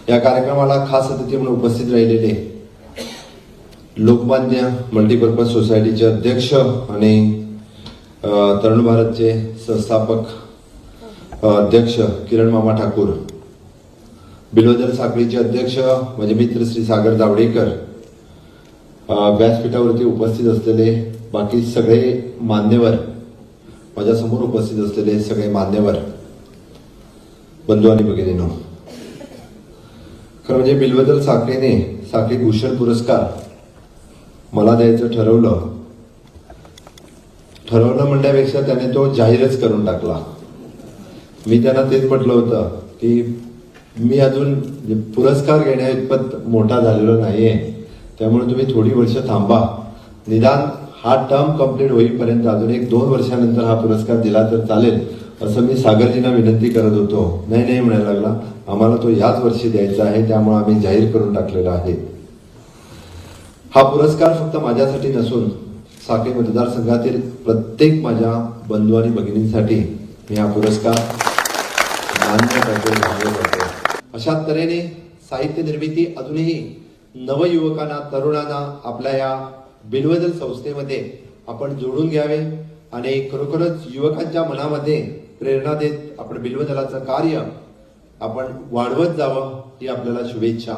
या कार्यक्रमाला खास अतिथी म्हणून उपस्थित राहिलेले लोकमान्य मल्टीपर्पज सोसायटीचे अध्यक्ष आणि तरुण भारतचे संस्थापक अध्यक्ष किरण मामा ठाकूर, बिल्वदल साखळीचे अध्यक्ष माझे मित्र श्री सागर जावडेकर, व्यासपीठावरती उपस्थित असलेले बाकी सगळे मान्यवर, माझ्या समोर उपस्थित असलेले सगळे मान्यवर बंधू आणि भगिनींनो, खरं म्हणजे बिल्वदल साखळीने साखळी भूषण पुरस्कार मला द्यायचं ठरवलं म्हणण्यापेक्षा त्याने तो जाहीरच करून टाकला. मी त्यांना तेच म्हटलं होतं की मी अजून पुरस्कार घेण्या इतपत मोठा झालेलो नाहीये, त्यामुळे तुम्ही थोडी वर्ष थांबा, निदान हा टर्म कंप्लीट होईपर्यंत अजून 1-2 वर्षानंतर हा पुरस्कार दिला तर चालेल, असं मी सागरजींना विनंती करत होतो. नाही म्हणायला लागला, आम्हाला तो याच वर्षी द्यायचा आहे, त्यामुळे आम्ही जाहीर करून टाकलेला आहे. हा पुरस्कार फक्त माझ्यासाठी नसून साखळी मतदारसंघातील प्रत्येक माझ्या बंधू आणि भगिनींसाठी मी हा पुरस्कार मान्य करतो. अशा तऱ्हेने साहित्य निर्मिती अजूनही नवयुवकांना, तरुणांना आपल्या या बिल्वदल संस्थेमध्ये आपण जोडून घ्यावे आणि खरोखरच युवकांच्या मनामध्ये प्रेरणा देत आपण बिल्वदलाचं कार्य आपण वाढवत जावं, ही आपल्याला शुभेच्छा.